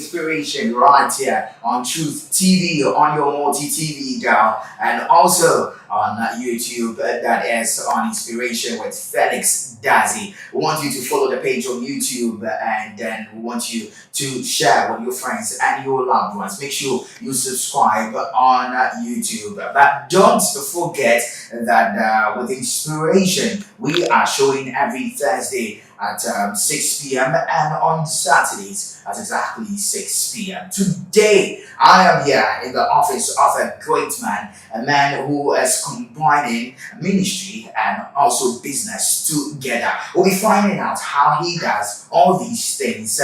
inspiration right here on Truth TV, on your multi-TV dial, and also on YouTube. That is on Inspiration with Felix Dazi. We want you to follow the page on YouTube, and then we want you to share with your friends and your loved ones. Make sure you subscribe on YouTube. But don't forget that with Inspiration, we are showing every Thursday at 6 p.m. and on Saturdays at exactly 6 p.m. Today, I am here in the office of a great man, a man who is combining ministry and also business together. We'll be finding out how he does all these things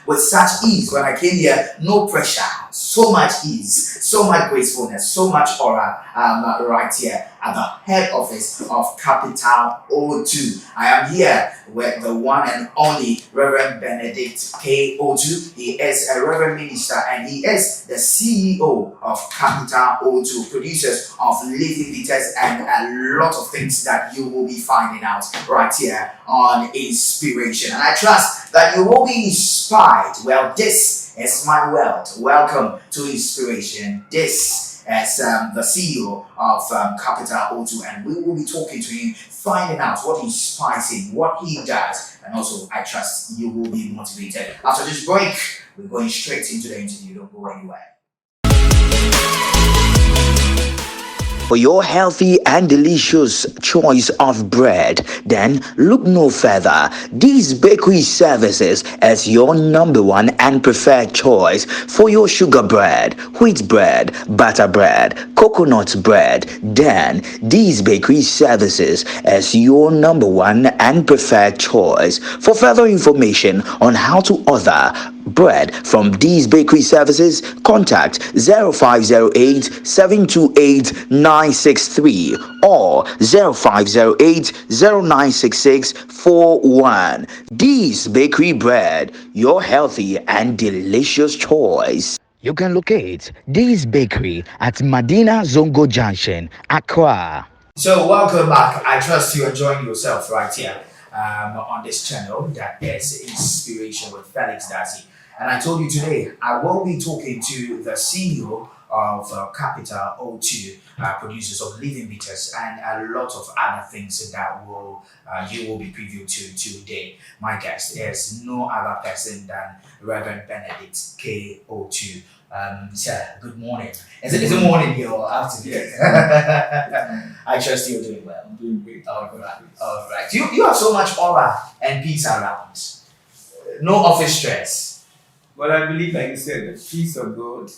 with such ease. When I came here, no pressure, so much ease, so much gracefulness, so much aura right here at the head office of Capital O2. I am here with the one and only Rev Benedict Otoo. He is a Reverend Minister and he is the CEO of Capital O2, producers of Living Beaters and a lot of things that you will be finding out right here on Inspiration. And I trust that you will be inspired. Well, this is my world. Welcome to Inspiration. This as the CEO of Capital O2, and we will be talking to him, finding out what inspires him, what he does, and also I trust you will be motivated. After this break, we're going straight into the interview. Don't go anywhere. For your healthy and delicious choice of bread, then look no further. These bakery services as your number one and preferred choice for your sugar bread, wheat bread, butter bread, coconut bread. Then these bakery services as your number one and preferred choice. For further information on how to order bread from these bakery services, contact 0508 728 963 or 0508 0966 41. These bakery bread, your healthy and delicious choice. You can locate this bakery at Madina Zongo Junction, Accra. So welcome back. I trust you enjoying yourself right here on this channel that is Inspiration with Felix Dazi. And I told you today I will be talking to the CEO of Capital O2, producers of Living Beaters and a lot of other things that will you will be previewed to today. My guest is no other person than Rev Benedict Otoo. Sir, good morning. Is it morning here or afternoon? I trust you're doing well. I'm doing great. All right. You have so much aura and peace around. No office stress. Well, I believe, like you said, the peace of God.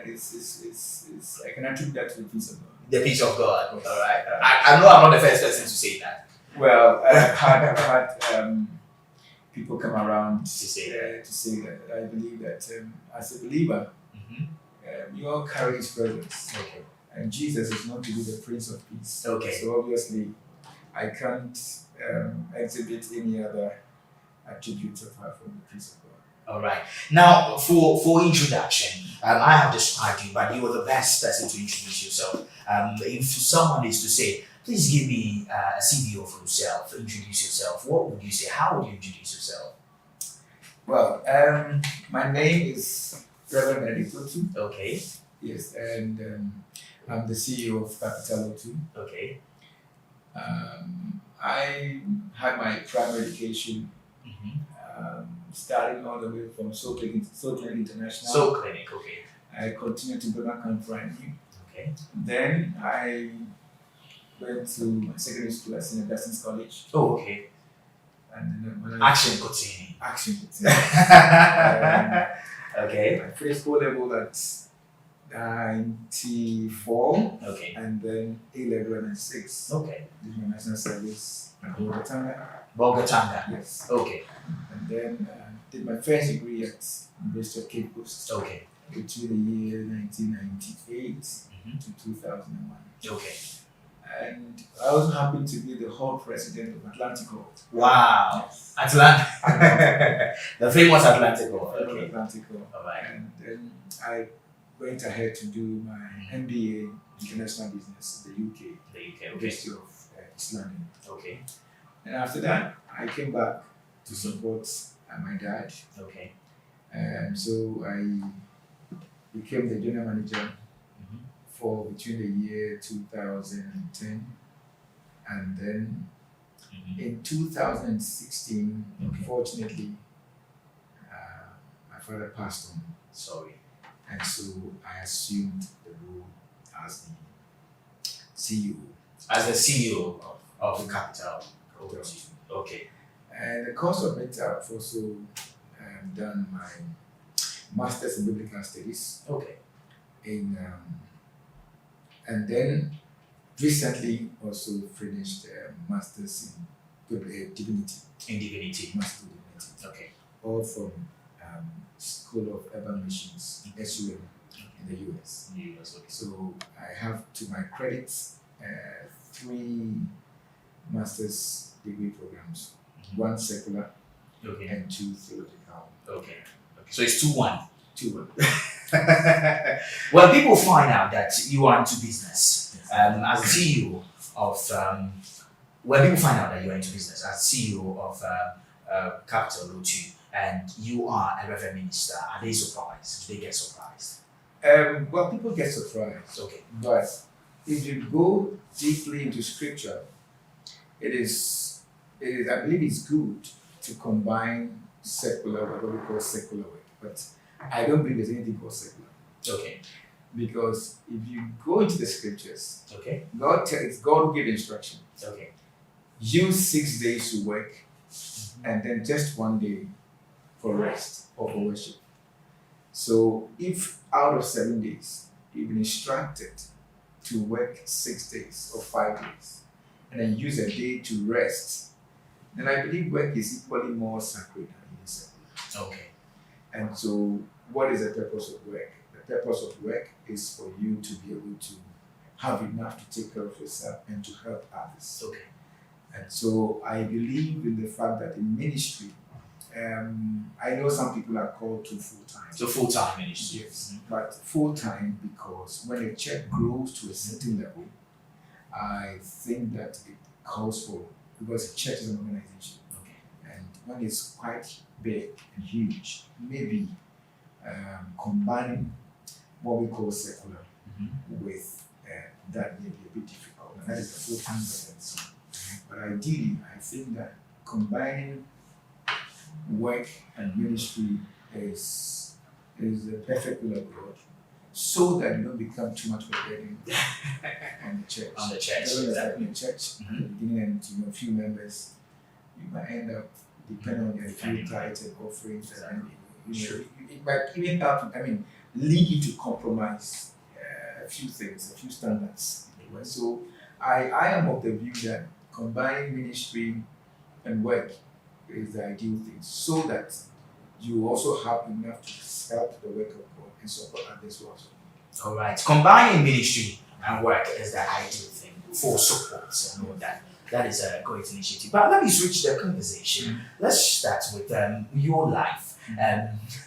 It's I can attribute that to the peace of God. The peace of God. All right. I know I'm not the first person to say that. Well, I've had people come around to say that. I believe that as a believer, you all carry His presence. Okay. And Jesus is known to be the Prince of Peace. Okay. So obviously, I can't exhibit any other attributes apart from the peace of God. All right. Now, for introduction, I have described you, but you are the best person to introduce yourself. If someone is to say, please give me a CV of yourself, introduce yourself, what would you say? How would you introduce yourself? Well, my name is Rev Benedict Otoo. Okay. Yes, and I'm the CEO of Capital O2. Okay. I had my primary education starting all the way from Soul Clinic International. Soul Clinic, okay. I continued to Burma Primary. Okay. Then I went to my secondary school at St. Augustine's College. Oh, okay. And then when Action continue. Okay. I finished school level at 94. Okay. And then A-level at 96. Okay. Did my national service at Bogatanga. Yes. Okay. And then did my first degree at University of Cape Coast. Okay. Between the year 1998 to 2001. Okay. And I also happened to be the hall president of Atlantic Hall. Wow. Yes. Atlantic. The famous Atlantic Hall. Okay. Atlantic Hall. All right. And then I went ahead to do my MBA in International Business in the UK. The UK. Okay. University of East London. Okay. And after that, I came back to support my dad. Okay. So I became the general manager for between the year 2010 and then in 2016, unfortunately, my father passed on. Sorry. And so I assumed the role as the CEO. As the CEO of Capital. Okay. And the course of it, I've also done my master's in biblical studies. Okay. And then recently also finished master's in divinity. In divinity. Master's in divinity. Okay. All from School of Urban Missions, SUM, in the US. Okay. So I have to my credits 3 master's degree programs, 1 secular and 2 theological. Okay. So it's 2-1. 2-1. Well, people find out that you are into business as CEO of. When people find out that you are into business as CEO of Capital Otoo and you are a Reverend Minister, are they surprised? Do they get surprised? Well, people get surprised. Okay. But if you go deeply into scripture, it is I believe it's good to combine secular with what we call secular work. But I don't believe there's anything called secular. Okay. Because if you go into the scriptures, Okay. it's God who gave instruction. Okay. Use 6 days to work and then just 1 day for rest or for worship. So if out of 7 days you've been instructed to work 6 days or 5 days and then use a day to rest, then I believe work is equally more sacred than secular. Okay. And so what is the purpose of work? The purpose of work is for you to be able to have enough to take care of yourself and to help others. Okay. And so I believe in the fact that in ministry, I know some people are called to full-time. So full-time ministry. Yes, but full-time because when a church grows to a certain level, I think that it calls for, because a church is an organization. Okay. And when it's quite big and huge, maybe combining what we call secular with that may be a bit difficult. And that is a full-time presence. But ideally, I think that combining work and ministry is the perfect will of God, so that you don't become too much of a burden on the church. On the church, exactly. In the church, at the beginning and a few members, you might end up depending on your few tithes and offerings, and it might even help. Lead you to compromise a few things, a few standards. So I am of the view that combining ministry and work is the ideal thing, so that you also have enough to help the work of God and support others also. All right. Combining ministry and work is the ideal thing for support and all that. That is a great initiative. But let me switch the conversation. Let's start with your life.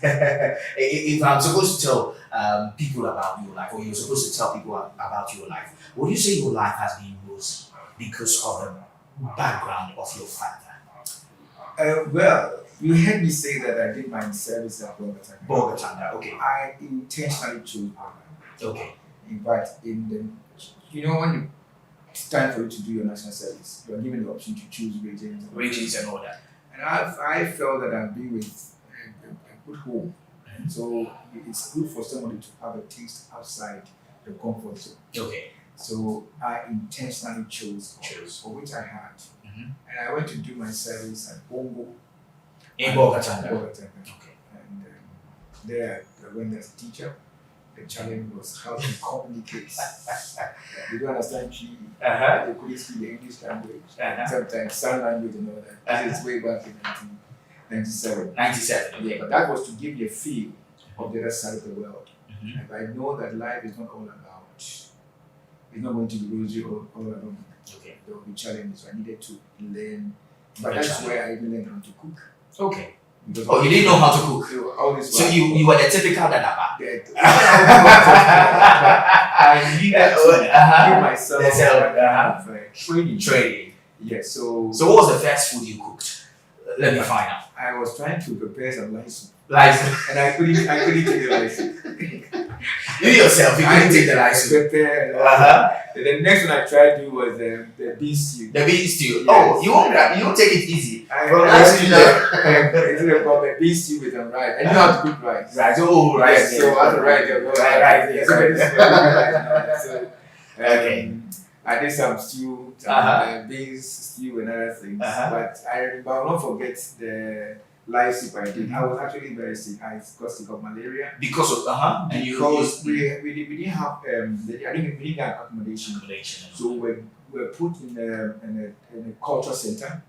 If I'm supposed to tell people about your life, or you're supposed to tell people about your life, would you say your life has been rosy because of the background of your father? Well, you heard me say that I did my service at Bogota. Bogota, okay. I intentionally chose Bogota. Okay. In fact, when it's time for you to do your national service, you are given the option to choose regions and all that. And I felt that I've been with a good home. So it's good for somebody to have a taste outside the comfort zone. Okay. So I intentionally chose for which I had. And I went to do my service at Bongo. In Bogota. Okay. Okay. And there I went as a teacher. The challenge was how to communicate. They don't understand GE. They couldn't speak the English language. Sometimes sign language and all that. This is way back in 1997. 97. Yeah, but that was to give you a feel of the other side of the world. And I know that life is not all about, it's not going to be rosy all along. Okay. There will be challenges. So I needed to learn. But that's where I even learned how to cook. Okay. You didn't know how to cook. So you were the typical dadaba. I needed to give myself training. Yes. So what was the first food you cooked? Let me find out. I was trying to prepare some rice soup. License. and I couldn't take the license. You yourself, you couldn't take the license. Prepare. And the next one I tried to do was the bean stew. The bean stew. Yes. Oh, you won't take it easy. From last it's a problem. Bean stew with some rice. I knew how to cook rice. Right. Oh, right. Yes, so I had to write it. Right. Yes, so Okay. I did some stew, beans stew and other things. But I will not forget the live soup I did. I was actually very sick. I got sick of malaria. Because of Because we didn't have we didn't have accommodation. So we were put in a culture center.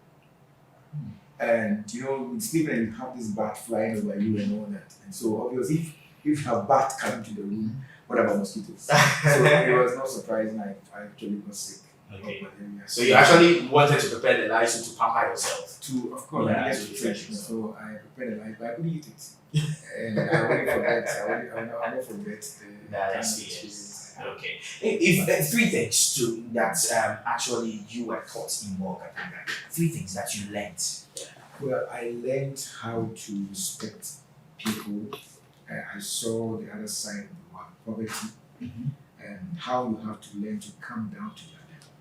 And with sleeping and you have this bat flying over you and all that. And so obviously if you have bat coming to the room, what about mosquitoes? So it was not surprising I actually got sick of malaria. So you actually wanted to prepare the license to pamper yourself? Of course, Yeah, I to needed to refresh train. yourself. So I prepared a life, but I couldn't eat it. And I won't forget. I won't forget That experience. Okay. If three things too that actually you were taught in Morgan, three things that you learned. Well, I learned how to respect people. I saw the other side of the world, poverty, and how you have to learn to come down to their level.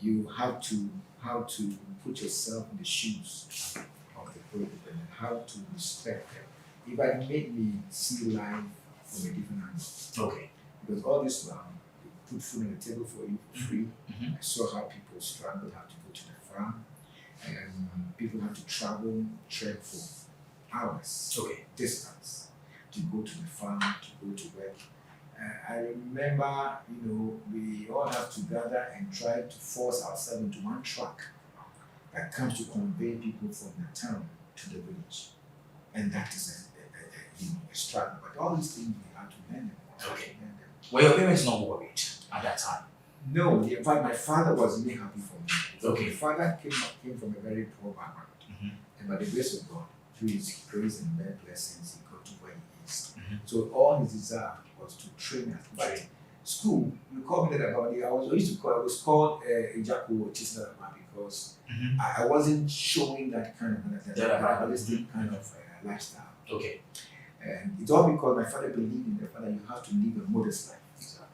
You have to how to put yourself in the shoes of the poor people and how to respect them. If I made me see life from a different angle. Okay. Because all this while, they put food on the table for you for free. I saw how people struggle, have to go to the farm, and people have to trek for hours, distance, to go to the farm, to go to work. I remember, we all have to gather and try to force ourselves into one truck that comes to convey people from the town to the village. And that is a struggle. But all these things we have to learn them. Okay. Were your parents not worried at that time? No, in fact, my father was really happy for me. Okay. My father came from a very poor background. And by the grace of God, through his grace and many blessings, he got to where he is. So all his desire was to train us. But school, you called me that about it. I was called Ejaku or Chisnadama because I wasn't showing that kind of materialistic kind of lifestyle. Okay. And it's all because my father believed in the fact that you have to live a modest life. Exactly.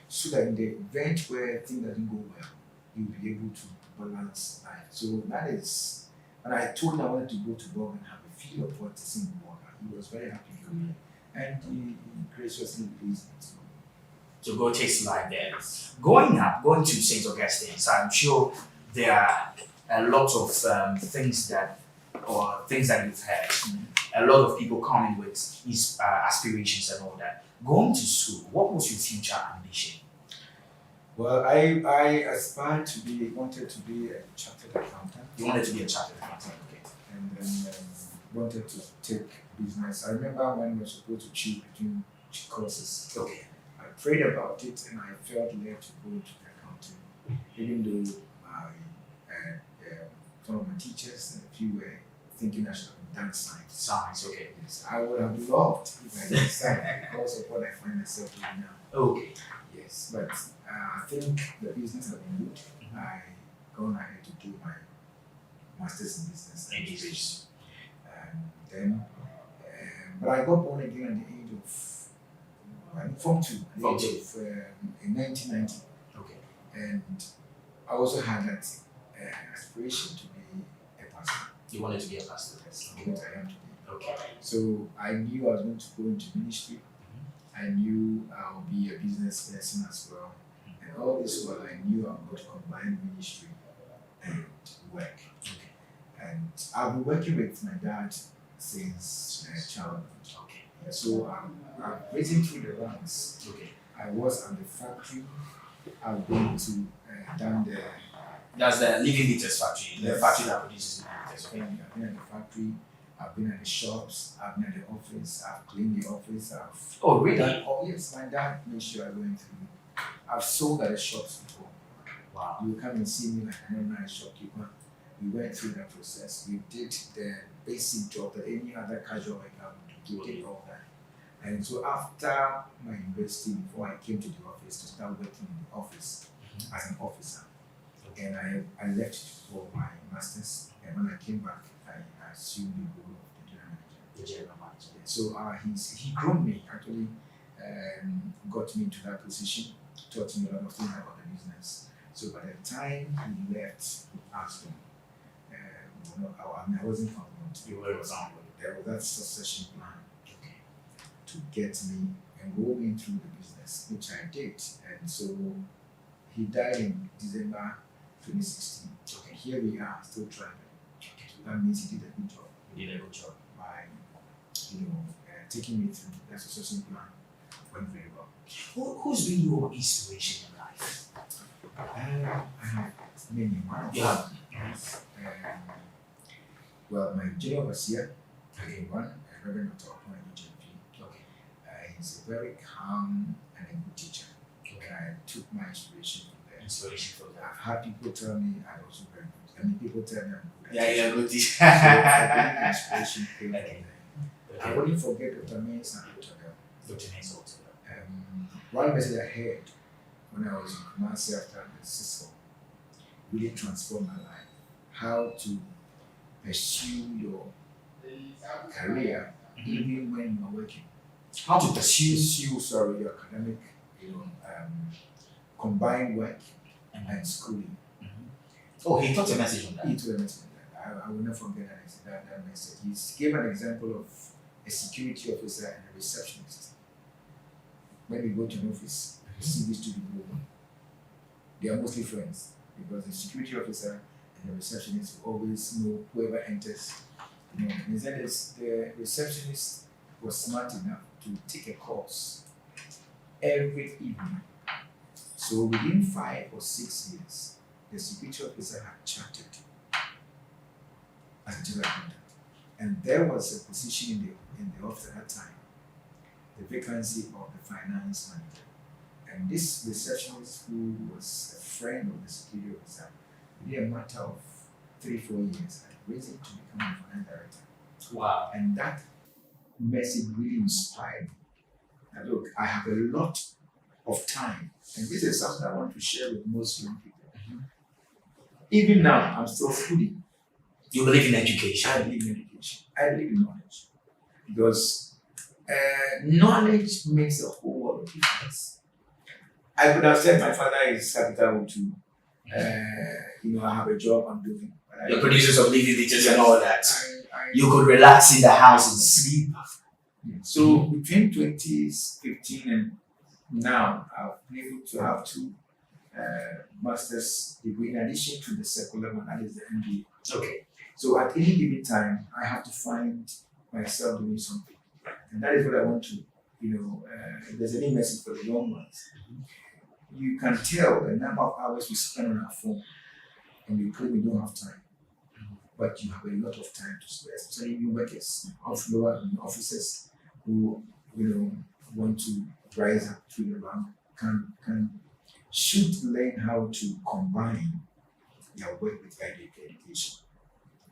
So that in the event where things doesn't go well, you'll be able to balance life. So that is, when I told him I wanted to go to Bob and have a feel of what is in Bob, he was very happy for me. And he graciously released me. So go taste life there. Going to St. Augustine's, I'm sure there are a lot of things that you've heard. A lot of people coming with his aspirations and all that. Going to school, what was your future ambition? Well, I aspired wanted to be a chartered accountant. You wanted to be a chartered accountant, okay. And then wanted to take business. I remember when we were supposed to choose between courses. Okay. I prayed about it and I felt led to go to accounting, even though some of my teachers and a few were thinking I should have done science. Science, okay. Yes, I would have loved if I did science because of what I find myself doing now. Okay. Yes, but I think the business has been good. I gone ahead to do my master's in business administration. Then, but I got born again at the age of Form 2, in 1990. Okay. And I also had that aspiration to be a pastor. You wanted to be a pastor? That's what I am today. Okay. So I knew I was going to go into ministry. I knew I'll be a business person as well. And all this while I knew I'm going to combine ministry and work. Okay. And I've been working with my dad since childhood. Okay. So I'm racing through the ranks. Okay. I was at the factory. I've been to done the. That's the Living Liters factory, the factory that produces Living Liters. Okay. I've been at the factory. I've been at the shops. I've been at the office. I've cleaned the office. Oh, really? Yes, my dad made sure I went through. I've sold at the shops before. Wow. You come and see me like an ordinary shopkeeper. We went through that process. We did the basic job that any other casual worker would do. We did all that. And so after my university, before I came to the office to start working in the office as an officer, and I left for my master's. And when I came back, I assumed the role of the general manager. The general manager. So he groomed me, actually, got me into that position, taught me a lot of things about the business. So by the time he left Aston, I wasn't found. You were around. There was that succession plan to get me and roll me through the business, which I did. And so he died in December 2016. Okay. Here we are, still trying. Okay. So that means he did a good job. He did a good job By, taking me through the succession plan. Went very well. Who's been your inspiration in life? I have many. One of Yeah. Well, my general overseer, one, Rev Benedict Otoo. Okay. He's a very calm and a good teacher. Okay. I took my inspiration from there. I've had people tell me I'm also very good. I mean, people tell me I'm good. Yeah, good teacher. So I think inspiration came from there. I wouldn't forget Dr. Mens and Dr. Bell. One message I heard when I was in Kumasi after the Cisco really transformed my life. How to pursue your career even when you are working. How to pursue your academic, combined work and schooling. Oh, he taught a message on that. He taught a message on that. I will never forget that message. He gave an example of a security officer and a receptionist. When we go to an office, you see these two people, they are mostly friends because the security officer and the receptionist always know whoever enters. And he said the receptionist was smart enough to take a course every evening. So within 5 or 6 years, the security officer had chartered as a general accountant. And there was a position in the office at that time, the vacancy of the finance manager. And this receptionist, who was a friend of the security officer, within a matter of 3-4 years, had risen to become a finance director. Wow. And that message really inspired me. Now look, I have a lot of time, and this is something I want to share with most young people. Even now, I'm still schooling. You believe in education? I believe in education. I believe in knowledge. Because knowledge makes a whole world of difference. I could have said my father is capital Otoo. I have a job I'm doing. You're producers of living teachers and all that. You could relax in the house and sleep. So between 2015 and now, I've been able to have 2 master's degree in addition to the secular one, that is the MBA. Okay. So at any given time, I have to find myself doing something. And that is what I want to, if there's any message for the young ones, you can tell the number of hours we spend on our phone and we claim we don't have time. But you have a lot of time to spare, especially new workers, officers who, want to rise up through the rank, should learn how to combine their work with their education.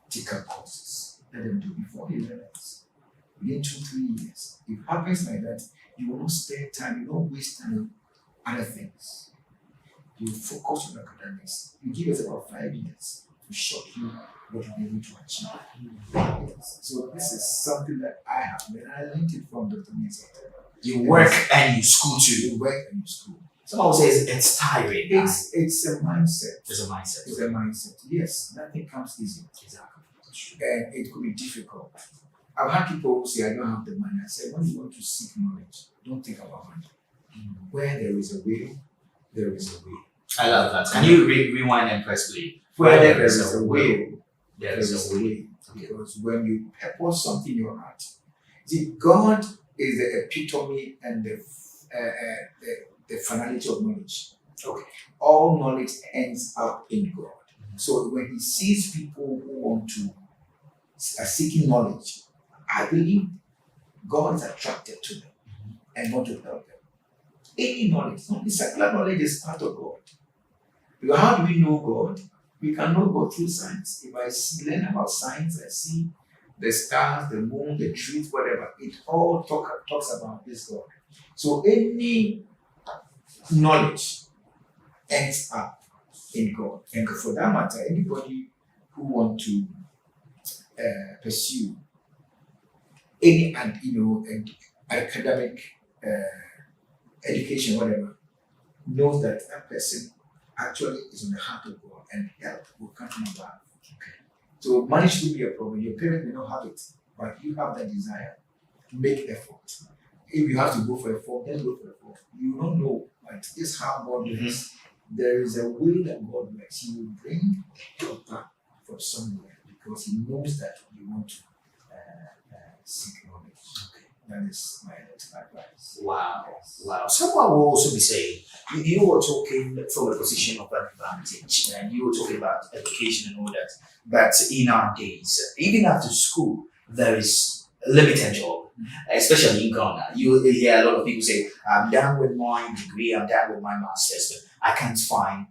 Take up courses. Let them do before they realize. Within 2-3 years, if it happens like that, you will not spare time, you don't waste time on other things. You focus on academics. You give us about 5 years to show you what you're able to achieve. Yes. So this is something that I have learned. I learned it from Dr. Mens. You work and you school too. You work and you school. Someone says it's tiring. It's a mindset. It's a mindset. It's a mindset. Yes, nothing comes easy. Exactly. And it could be difficult. I've had people who say, I don't have the money. I say, when you want to seek knowledge, don't think about money. Where there is a will, there is a way. I love that. Can you rewind and press play? Where there is a will, there is a way. Because when you purpose something in your heart, see, God is the epitome and the finality of knowledge. Okay. All knowledge ends up in God. So when He sees people who want to are seeking knowledge, I believe God is attracted to them and want to help them. Any knowledge, the secular knowledge is part of God. Because how do we know God? We can know God through science. If I learn about science, I see the stars, the moon, the trees, whatever. It all talks about this God. So any knowledge ends up in God. And for that matter, anybody who wants to pursue any and academic education, whatever, knows that that person actually is in the heart of God and help will come from above. Okay. So money should be a problem. Your parents may not have it, but you have that desire. Make effort. If you have to go for a form, then go for a form. You don't know, but this is how God works. There is a way that God works. He will bring a helper from somewhere because He knows that you want to seek knowledge. Okay. That is my advice. Wow. Wow. Someone will also be saying, you were talking from a position of advantage and you were talking about education and all that. But in our days, even after school, there is a limited job, especially in Ghana. You hear a lot of people say, I'm done with my degree, I'm done with my master's, but I can't find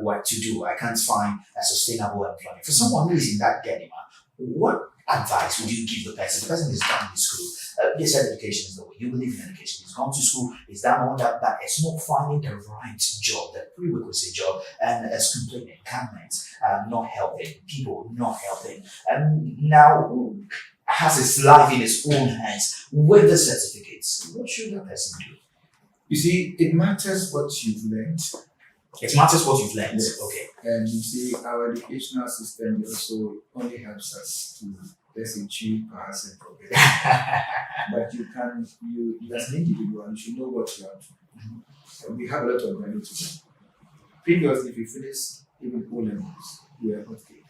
what to do. I can't find a sustainable employment. For someone who is in that dilemma, what advice would you give the person? The person is done with school. They said education is the way. You believe in education. He's gone to school, he's done all that, but it's not finding the right job, the prerequisite job, and it's complaining, government not helping, people not helping. And now has his life in his own hands with the certificates. What should that person do? You see, it matters what you've learned. It matters what you've learned. Yes. Okay. And you see, our educational system also only helps us to, let's say, cheat, pass, and progress. But you as an individual, you should know what you have to do. And we have a lot of value to them. Previously, if you finished even O levels, you were hot cake.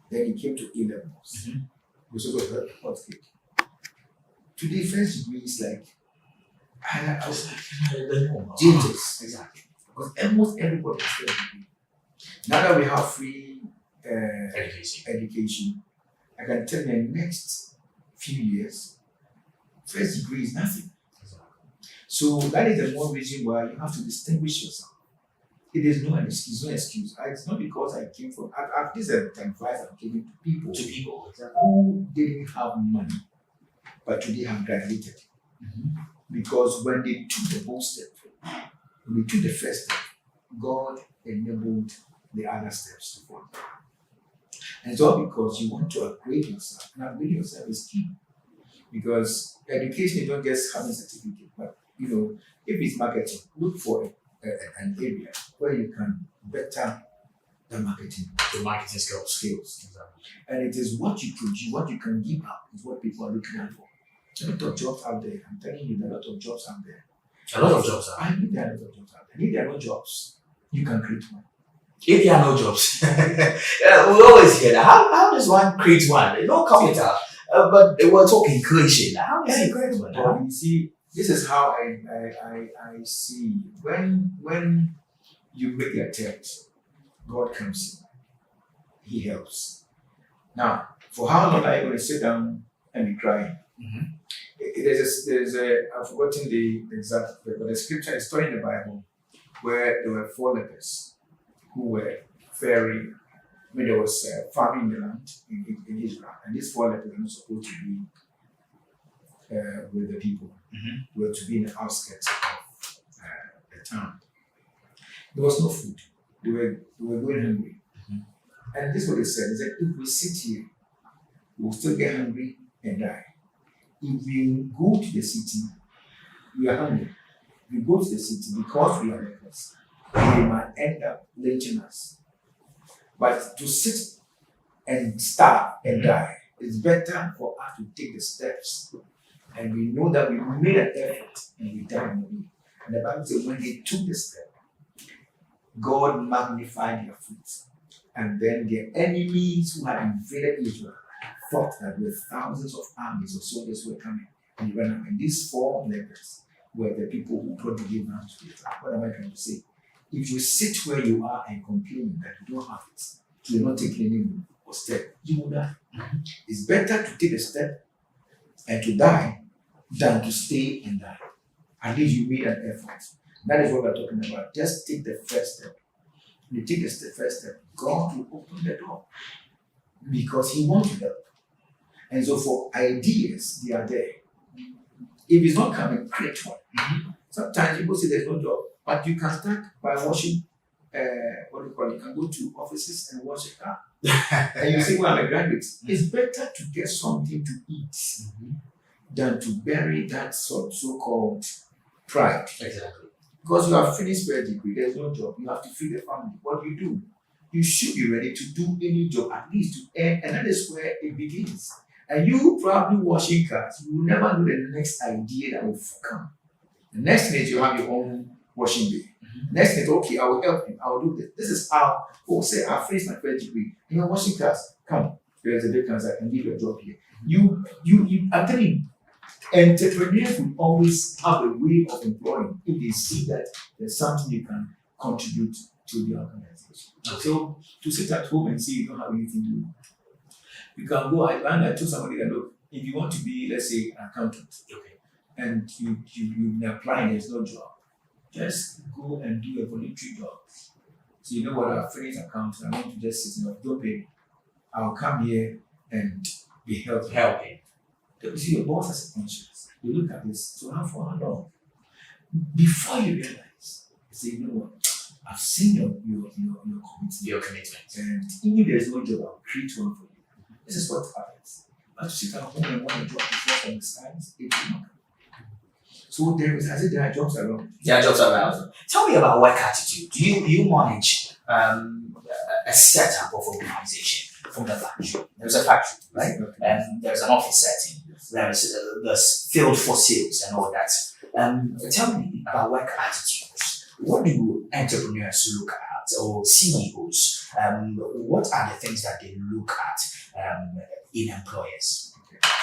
Then you came to A levels. You also got hot cake. Today, first degree is like, I was changes. Exactly. Because almost everybody has first degree. Now that we have free education, I can tell you in the next few years, first degree is nothing. So that is the one reason why you have to distinguish yourself. It is no excuse, no excuse. It's not because I came from. This is the advice I'm giving to people. Who didn't have money, but today have graduated. Because when they took the bold step, when they took the first step, God enabled the other steps to follow. And it's all because you want to upgrade yourself. And upgrading yourself is key. Because education, you don't just have a certificate, but if it's marketing, look for an area where you can better the marketing skills. Exactly. And it is what you produce, what you can give out, is what people are looking at for. A lot of jobs out there. I'm telling you, there are a lot of jobs out there. A lot of jobs out there. I think there are a lot of jobs out there. And if there are no jobs, you can create one. If there are no jobs, we always hear that. How does one create one? No capital, but we're talking creation. How does he create one? Well, you see, this is how I see. When you make the attempt, God comes in. He helps. Now, for how long are you going to sit down and be crying? There's I've forgotten the exact, but the scripture is story in the Bible where there were 4 lepers who were there was farming in the land in Israel, and these 4 lepers were not supposed to be with the people. They were to be in the outskirts of the town. There was no food. They were going hungry. And this is what they said. They said, if we sit here, we'll still get hungry and die. If we go to the city, we are hungry. We go to the city because we are lepers. They might end up lynching us. But to sit and starve and die, it's better for us to take the steps. And we know that we made an effort and we died in the way. And the Bible says when they took the step, God magnified their fruits. And then their enemies who had invaded Israel thought that with thousands of armies of soldiers were coming and they ran out. And these 4 lepers were the people who brought deliverance to Israel. What am I trying to say? If you sit where you are and complain that you don't have it, you're not taking any step, you will die. It's better to take a step and to die than to stay and die. At least you made an effort. That is what we're talking about. Just take the first step. When you take the first step, God will open the door because He wants to help. And so for ideas, they are there. If it's not coming, create one. Sometimes people say there's no job, but you can start by washing what do you call it? You can go to offices and wash a car. And you say, well, I'm a graduate. It's better to get something to eat than to bury that so-called pride. Exactly. Because you have finished your degree, there's no job, you have to feed the family. What do? You should be ready to do any job, at least to earn, and that is where it begins. And you probably washing cars, you will never know the next idea that will come. The next thing is you have your own washing bay. Next thing is, okay, I will help you, I will do this. This is how, say, I finished my first degree, and you're washing cars, come, there's a difference, I can give you a job here. I'm telling you, entrepreneurs will always have a way of employing if they see that there's something you can contribute to the organization. Okay. So to sit at home and see you don't have anything to do, you can go. I told somebody that, look, if you want to be, let's say, an accountant, okay, and you've been applying, there's no job, just go and do a voluntary job. So you know what, I've finished accounting, I want to just sit in, don't pay me. I'll come here and be helping. You see, your boss has a conscience. You look at this, so for how long? Before you realize, you say, you know what, I've seen your commitment. Your commitment. And even if there's no job, I'll create one for you. This is what happens. But to sit at home and want a job before from the sides, it will not. So there are jobs around. There are jobs around. Tell me about work attitude. Do you manage a setup of organization from the factory? There's a factory, right? And there's an office setting. There's field for sales and all that. Tell me about work attitudes. What do entrepreneurs look at, or CEOs? What are the things that they look at in employers?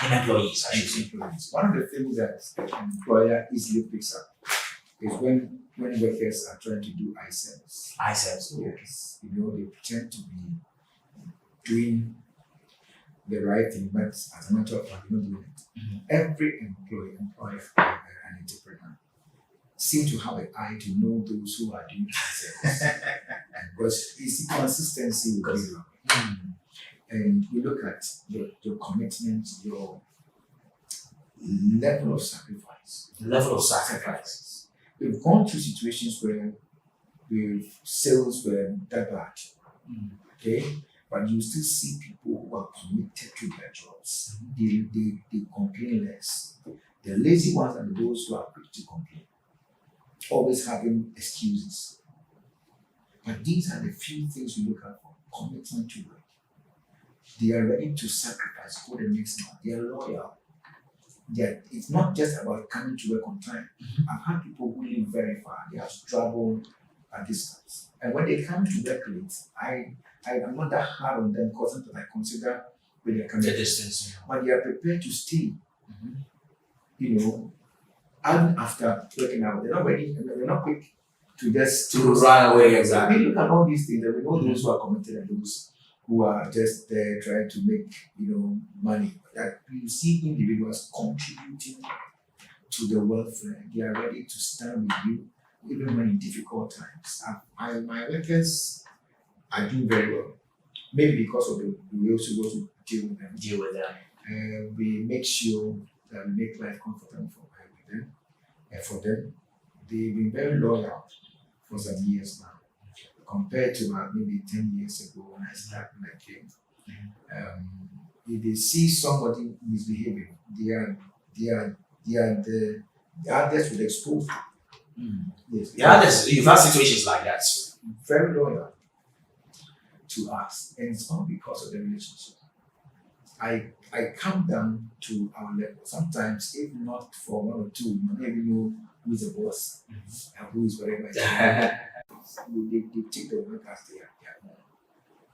In employees, I should say. One of the things that an employer easily picks up is when workers are trying to do I-service. I-service. Yes. They pretend to be doing the right thing, but as a matter of fact, you're not doing it. Every employer, and entrepreneur seem to have an eye to know those who are doing I-service. Because it's the consistency will be wrong. And you look at your commitment, your level of sacrifice. We've gone through situations where sales were that bad. Okay? But you still see people who are committed to their jobs. They complain less. The lazy ones are those who are quick to complain, always having excuses. But these are the few things we look at for commitment to work. They are ready to sacrifice for the next month. They are loyal. It's not just about coming to work on time. I've had people who live very far. They have traveled a distance. And when they come to work late, I'm not that hard on them because I consider when they're coming the distance. But they are prepared to stay. Even after working out. They're not ready, they're not quick to run away. Exactly. We look at all these things and we know those who are committed and those who are just there trying to make money. That you see individuals contributing to the welfare. They are ready to stand with you even when in difficult times. My workers are doing very well. Maybe because of the way we also go to deal with them. We make sure that we make life comfortable for them. And for them, they've been very loyal for some years now. Compared to maybe 10 years ago when I came. If they see somebody misbehaving, the others will expose them. Yes. The others, you've had situations like that. Very loyal to us, and it's all because of the relationship. I come down to our level. Sometimes, if not for one or two, you don't even know who is the boss and who is whatever. They take the work as they are.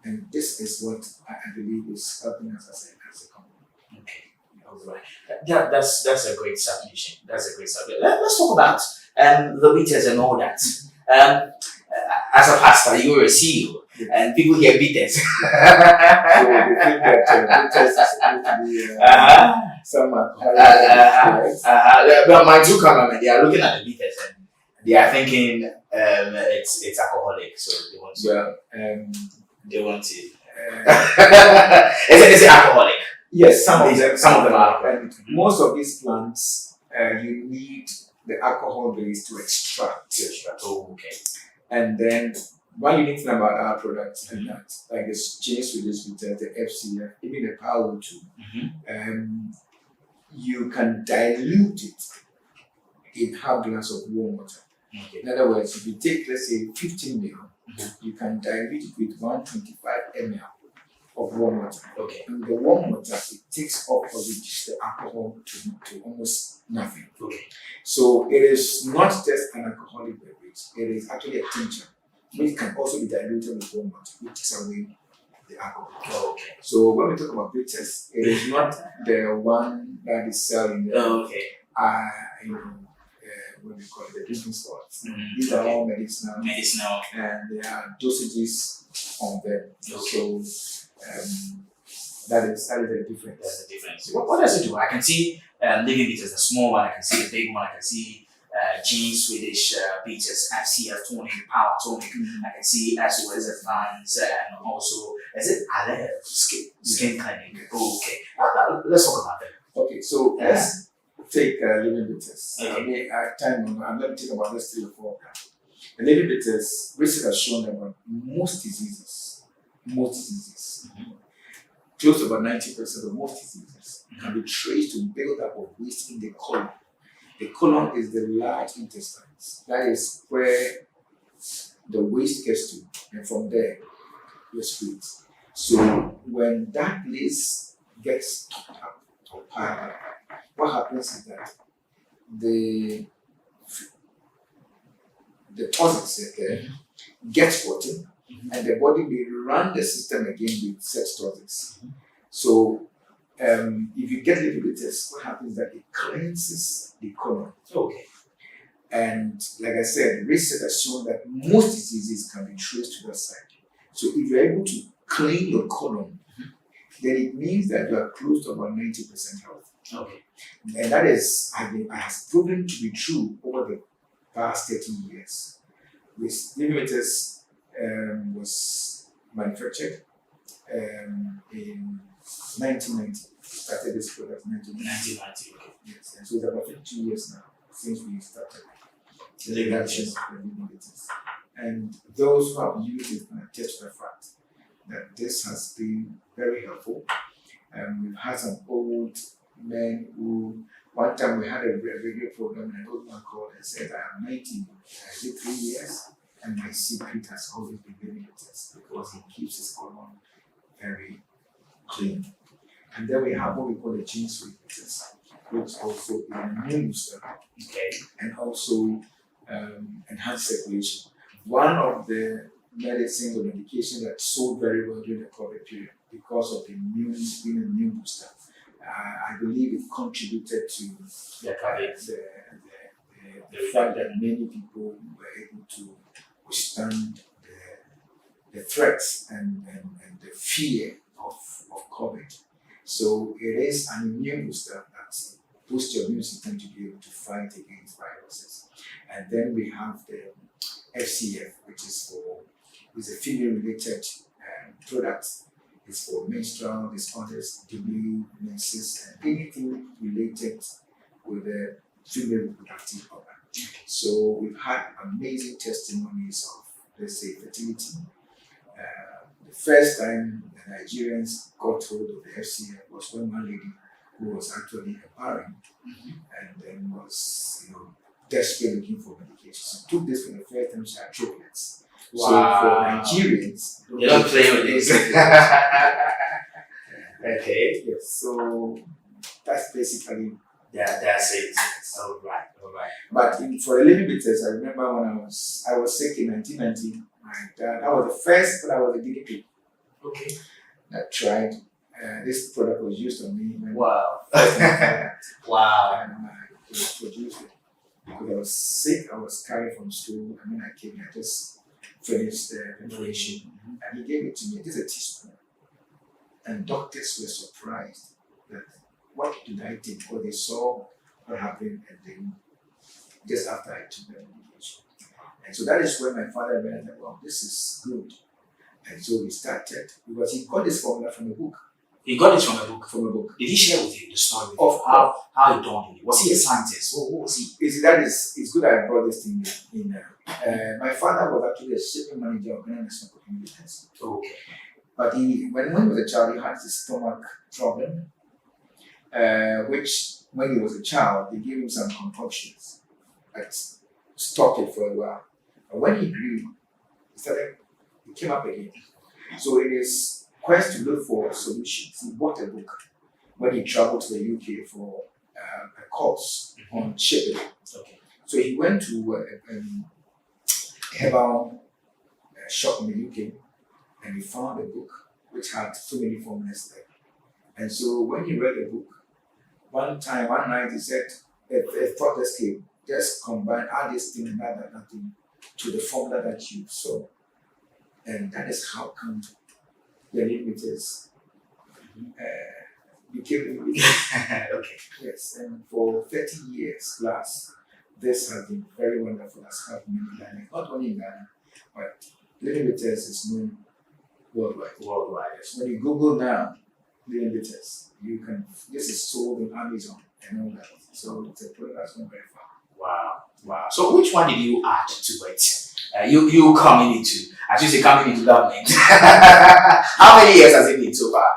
And this is what I believe is helping us as a company. Okay. All right. That's a great submission. That's a great subject. Let's talk about the beaters and all that. As a pastor, you're a CEO, and people hear beaters. So they think that beaters is supposed to be someone. But my two cameramen, they are looking at the beaters and they are thinking it's alcoholic, so they want to. Well, they want to. Is it alcoholic? Yes, some of them are alcoholic. And most of these plants, you need the alcohol base to extract. Oh, okay. And then one unique thing about our products and that, like the James with this, with the FCF, even the Power 2, you can dilute it in half glass of warm water. Okay. In other words, if you take, let's say, 15 ml, you can dilute it with 125 ml of warm water. Okay. And the warm water, it takes off or reduces the alcohol to almost nothing. Okay. So it is not just an alcoholic beverage, it is actually a tincture, which can also be diluted with warm water, which takes away the alcohol. Okay. So when we talk about bitters, it is not the one that is selling the Okay. What we call it, the drinking stores. Mm-hmm. These are all medicinal, and there are dosages on them. Okay. So that is a difference. That's the difference. What does it do? I can see living bitters, the small one. I can see the big one. I can see Gene Swedish bitters, FCF tonic, Power tonic. I can see as well as advanced and also is it Ale skin cleaning. Okay. Let's talk about that. Okay, so let's take living bitters. Okay. I mean, I'm going to think about this 3 or 4. The living bitters, research has shown that about most diseases, close to about 90% of most diseases can be traced to build-up of waste in the colon. The colon is the large intestines. That is where the waste gets to, and from there, you excrete. So when that place gets topped up or piled up, what happens is that the deposits there gets water, and the body will run the system again with such toxins. So if you get liver bitters, what happens is that it cleanses the colon. Okay. And like I said, research has shown that most diseases can be traced to that side. So if you're able to clean your colon, then it means that you are close to about 90% health. Okay. And that has proven to be true over the past 30 years. Liver bitters was manufactured in 1990. Started this product in 1990. Okay. Yes, and so it's about 52 years now since we started the Living production bitters. of the living bitters. And those who have used it can attest to the fact that this has been very helpful. We've had some old men who, one time we had a radio program, and an old man called and said, I am 93 years, and my secret has always been living bitters because he keeps his colon very clean. And then we have what we call the gene sweet bitters, which also is an immune booster, Okay. and also enhance circulation. One of the medicines or medication that sold very well during the COVID period because of the being an immune booster. I believe it contributed to the fact that many people were able to withstand the threats and the fear of COVID. So it is an immune booster that boosts your immune system to be able to fight against viruses. And then we have the FCF, which is a female-related product. It's for menstrual disorders, debut, menses, and anything related with the female reproductive organ. So we've had amazing testimonies of, let's say, fertility. The first time the Nigerians got hold of the FCF was when one lady who was actually empowering and then was, desperately looking for medication. She took this for the first time, she had triplets. Wow. So for Nigerians, You don't play with this. Okay. Yes, so that's basically. Yeah, that's it. All right. But for the living bitters, I remember when I was sick in 1990. My dad, that was the first, but I was a guinea pig. Okay. That tried. This product was used on me. Wow. Wow. And I produced it because I was sick. I was carried from school, and when I came here, I just finished the preparation, and he gave it to me. This is a teaspoon, and doctors were surprised that what did I take? Because they saw what happened, and then just after I took the medication, and so that is when my father realized that, well, this is good, and so we started because he got this formula from a book. He got it from a book. From a book. Did he share with you the story with Of you? How he dawned on you? Was he a scientist? What was he? It's good I brought this thing in. My father was actually a shipping manager of Ghana National Communities. Okay. But when he was a child, he had this stomach problem, which when he was a child, they gave him some concoctions that stopped it for a while. But when he grew, it came up again. So in his quest to look for solutions, he bought a book when he traveled to the UK for a course on shipping. Okay. So he went to a herbal shop in the UK and he found a book which had so many formulas there. And so when he read the book, one night he said, a thought just came, just combine, add this thing and that thing to the formula that you saw. And that is how come the limiters became limiters. Okay. Yes, and for 30 years plus, this has been very wonderful as helped me in Ghana. Not only in Ghana, but limiters is known worldwide. Worldwide. When you Google now, limiters, this is sold on Amazon and all that. So it's a product that's gone very far. Wow. So which one did you add to it? You coming into, as you say, coming into government. How many years has it been so far?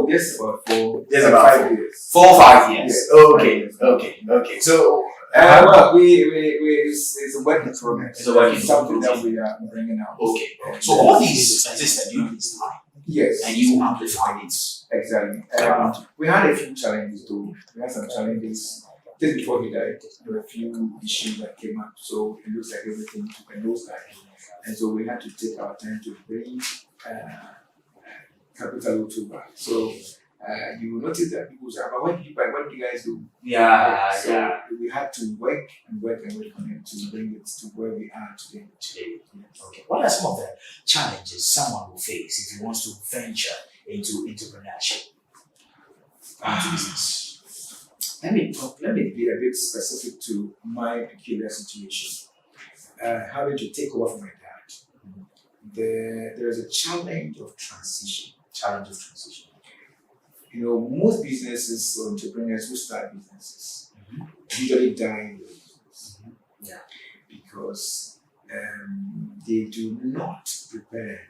Just about Just about 5 years. 4 or 5 years. Yes, Okay. 5 years. Okay. So well, it's a work in progress. It's a work in something progress. that we are bringing out. okay. So all these existed during his time, Yes. and you amplified it. Exactly. We had a few challenges too. We had some challenges just before he died. There were a few issues that came up, so it looks like everything took a nosedive. And so we had to take our time to bring capital to back. So you will notice that people say, but what did you buy? What did you guys do? So we had to work on it to bring it to where we are today. Okay. What are some of the challenges someone will face if he wants to venture into entrepreneurship? Into business. Let me be a bit specific to my peculiar situation. Having to take over from my dad, there is a challenge of transition. Most businesses or entrepreneurs who start businesses usually die in the business. Because they do not prepare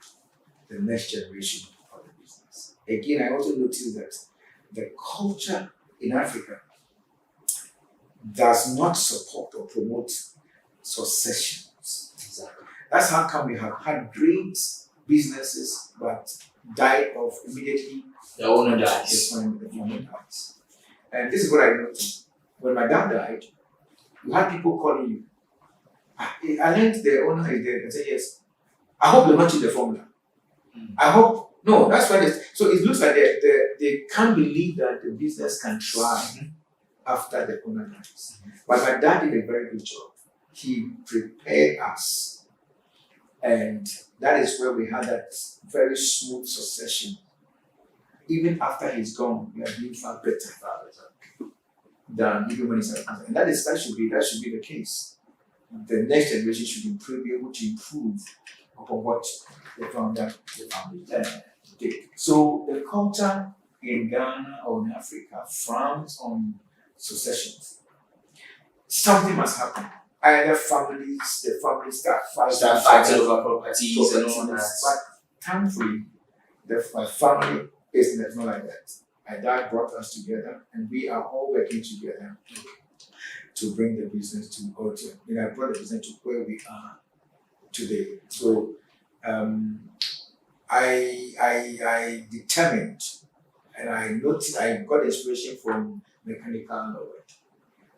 the next generation for the business. Again, I also noticed that the culture in Africa does not support or promote successions. Exactly. That's how come we have had great businesses but died off immediately. The owner dies. The owner dies. And this is what I noticed. When my dad died, you had people calling you. I learned the owner is dead. I said, yes. I hope you're not in the formula. I hope. No, that's why. So it looks like they can't believe that the business can try after the owner dies. But my dad did a very good job. He prepared us. And that is where we had that very smooth succession. Even after he's gone, we are doing far better than even when he's alive. And that should be the case. The next generation should be able to improve upon what the founder did. So the culture in Ghana or in Africa frowns on successions. Something must happen. Either the families start fighting over properties and all that. But thankfully, my family is not like that. My dad brought us together, and we are all working together to bring the business to I brought the business to where we are today. So I determined, and I noticed I got inspiration from mechanical Lord,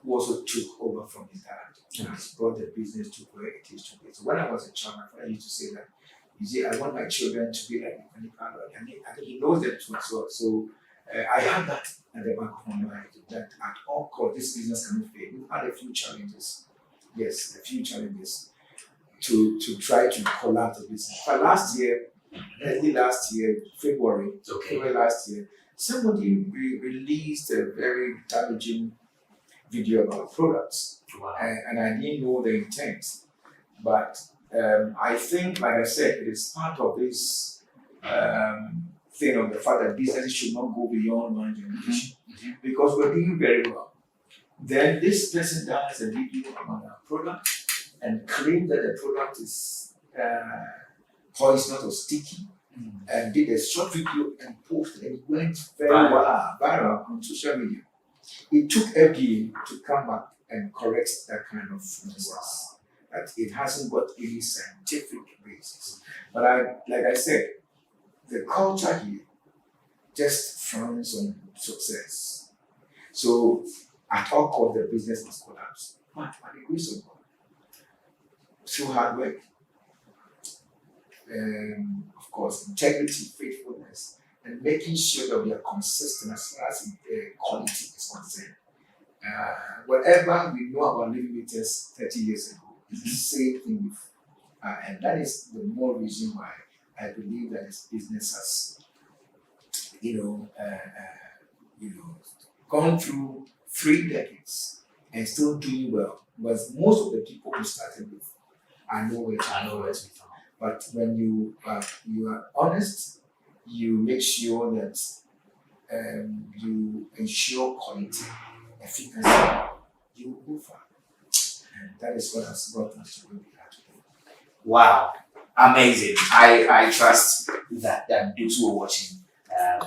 who also took over from his dad and has brought the business to where it is today. So when I was a child, my father used to say that, I want my children to be like mechanical Lord. And I think he knows that too as well. So I had that at the back of my mind, that at all costs, this business cannot fail. We've had a few challenges. Yes, a few challenges to try to collapse the business. But early last year, February last year, somebody released a very damaging video about products. Wow. And I didn't know the intent. But I think, like I said, it is part of this thing on the fact that businesses should not go beyond one generation because we're doing very well. Then this person does a video on our product and claimed that the product is poisonous or sticky, and did a short video and posted, and it went very viral on social media. It took FDA to come back and correct that kind of nonsense. That it hasn't got any scientific basis. But like I said, the culture here just frowns on success. So at all costs, the business must collapse. But by the grace of God, through hard work, of course, integrity, faithfulness, and making sure that we are consistent as far as quality is concerned. Whatever we know about living meters 30 years ago is the same thing with, and that is the more reason why I believe that this business has, gone through 3 decades and still doing well. Because most of the people who started with are nowhere to be found. But when you are honest, you make sure that you ensure quality, efficacy, you will go far. And that is what has brought us to where we are today. Wow, amazing. I trust that those who are watching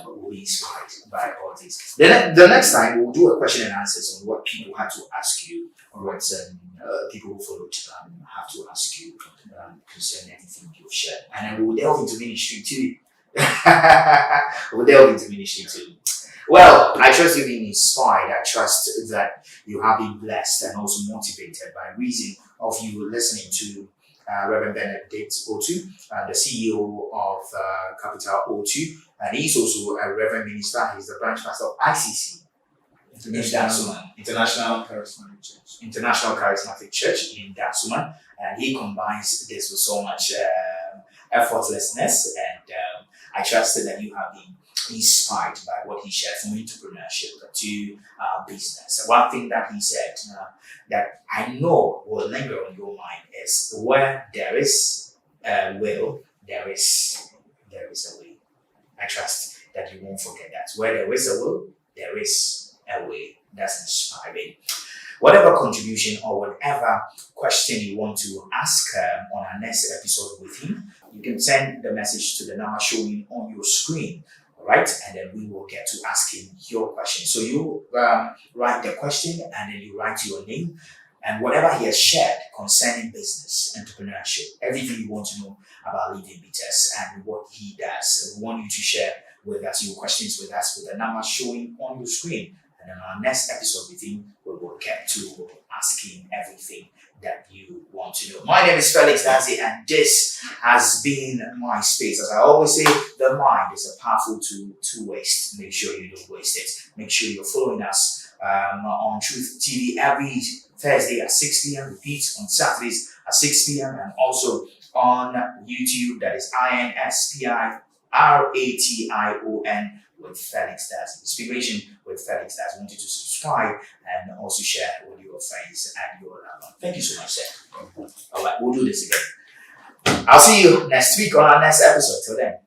will be inspired by all this. The next time we'll do a question and answers on what people had to ask you, or what people who followed have to ask you concerning anything you've shared. And then we'll delve into ministry too. Well, I trust you've been inspired. I trust that you have been blessed and also motivated by reason of you listening to Rev Benedict Otoo, the CEO of Capital O2, and he's also a Reverend Minister. He's the branch pastor of ICC, International Charismatic Church in Dasuman, and he combines this with so much effortlessness, and I trust that you have been inspired by what he shared from entrepreneurship to business. One thing that he said that I know will linger on your mind is where there is a will, there is a way. I trust that you won't forget that. Where there is a will, there is a way. That's inspiring. Whatever contribution or whatever question you want to ask on our next episode with him, you can send the message to the number showing on your screen. All right, and then we will get to ask him your question. So you write the question and then you write your name and whatever he has shared concerning business, entrepreneurship, everything you want to know about Living Beaters and what he does. We want you to share with us your questions with us with the number showing on your screen. And then our next episode with him, we will get to asking everything that you want to know. My name is Felix Dazi, and this has been my space. As I always say, the mind is a powerful tool to waste. Make sure you don't waste it. Make sure you're following us on Truth TV every Thursday at 6 p.m. Repeats on Saturdays at 6 p.m. and also on YouTube. That is INSPIRATION with Felix Dazi. Inspiration with Felix Dazi. I want you to subscribe and also share with your friends and your loved ones. Thank you so much, sir. All right, we'll do this again. I'll see you next week on our next episode. Till then.